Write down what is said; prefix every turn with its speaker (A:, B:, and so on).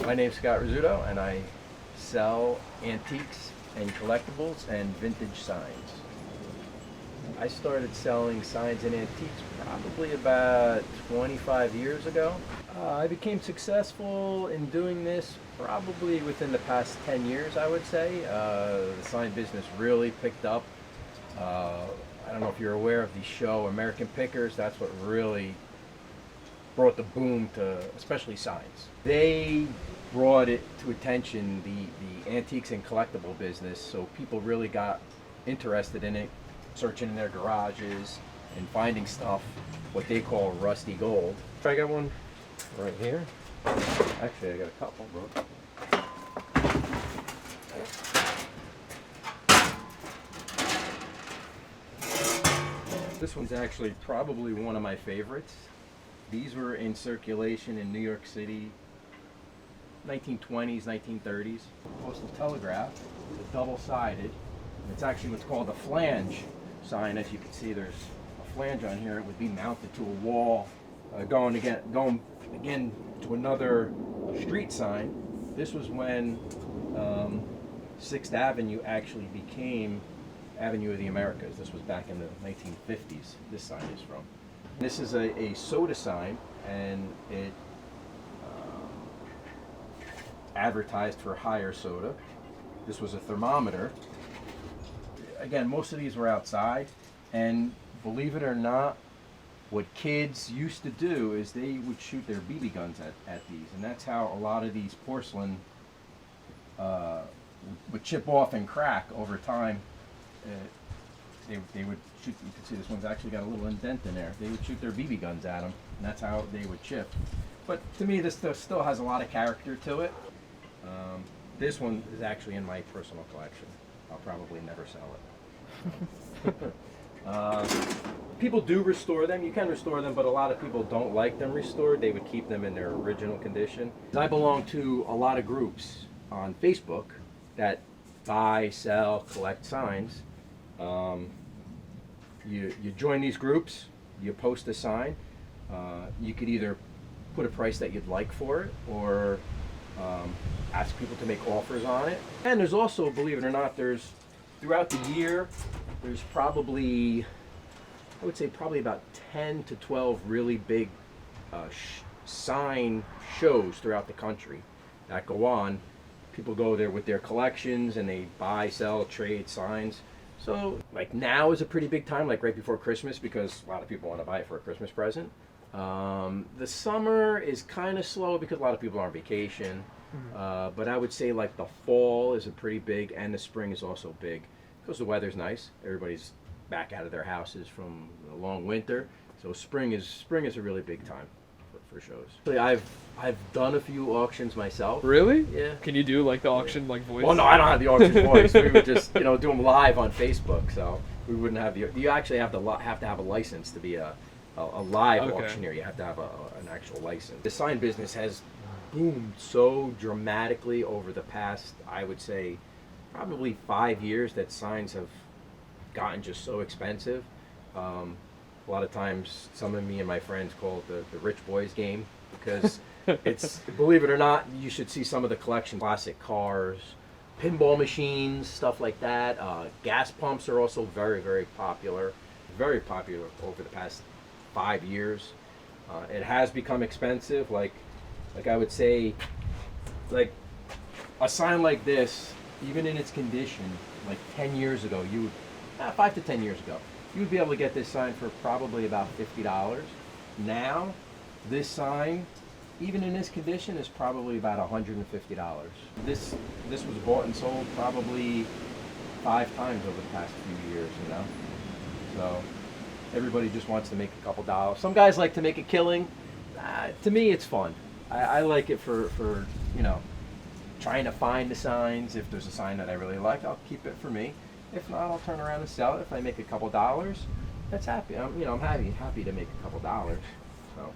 A: My name's Scott Rizzuto, and I sell antiques and collectibles and vintage signs. I started selling signs and antiques probably about 25 years ago. I became successful in doing this probably within the past 10 years, I would say. The sign business really picked up. I don't know if you're aware of the show American Pickers. That's what really brought the boom to especially signs. They brought it to attention, the antiques and collectible business, so people really got interested in it, searching in their garages and finding stuff, what they call rusty gold. I got one right here. Actually, I got a couple, bro. This one's actually probably one of my favorites. These were in circulation in New York City, 1920s, 1930s. Postal telegraph, it's double-sided. It's actually what's called a flange sign. As you can see, there's a flange on here. It would be mounted to a wall, going again to another street sign. This was when 6th Avenue actually became Avenue of the Americas. This was back in the 1950s. This sign is from. This is a soda sign, and it advertised for higher soda. This was a thermometer. Again, most of these were outside, and believe it or not, what kids used to do is they would shoot their BB guns at these, and that's how a lot of these porcelain would chip off and crack over time. They would shoot. You can see this one's actually got a little indent in there. They would shoot their BB guns at them, and that's how they would chip. But to me, this stuff still has a lot of character to it. This one is actually in my personal collection. I'll probably never sell it. People do restore them. You can restore them, but a lot of people don't like them restored. They would keep them in their original condition. I belong to a lot of groups on Facebook that buy, sell, collect signs. You join these groups, you post a sign, you could either put a price that you'd like for it, or ask people to make offers on it. And there's also, believe it or not, throughout the year, there's probably, I would say probably about 10 to 12 really big sign shows throughout the country that go on. People go there with their collections and they buy, sell, trade signs. So like now is a pretty big time, like right before Christmas, because a lot of people want to buy it for a Christmas present. The summer is kind of slow because a lot of people are on vacation. But I would say like the fall is a pretty big, and the spring is also big because the weather's nice. Everybody's back out of their houses from a long winter. So spring is a really big time for shows. I've done a few auctions myself.
B: Really?
A: Yeah.
B: Can you do like the auction like voice?
A: Well, no, I don't have the auction voice. We would just do them live on Facebook. So we wouldn't have you actually have to have a license to be a live auctioneer. You have to have an actual license. The sign business has boomed so dramatically over the past, I would say, probably 5 years, that signs have gotten just so expensive. A lot of times, some of me and my friends call it the rich boys game, because it's, believe it or not, you should see some of the collection: classic cars, pinball machines, stuff like that. Gas pumps are also very, very popular over the past 5 years. It has become expensive. Like I would say, like a sign like this, even in its condition, like 10 years ago, 5 to 10 years ago, you would be able to get this sign for probably about $50. Now, this sign, even in this condition, is probably about $150. This was bought and sold probably 5 times over the past few years, So everybody just wants to make a couple dollars. Some guys like to make a killing. To me, it's fun. I like it for trying to find the signs. If there's a sign that I really like, I'll keep it for me. If not, I'll turn around and sell it. If I make a couple dollars, that's happy. I'm happy to make a couple dollars. So.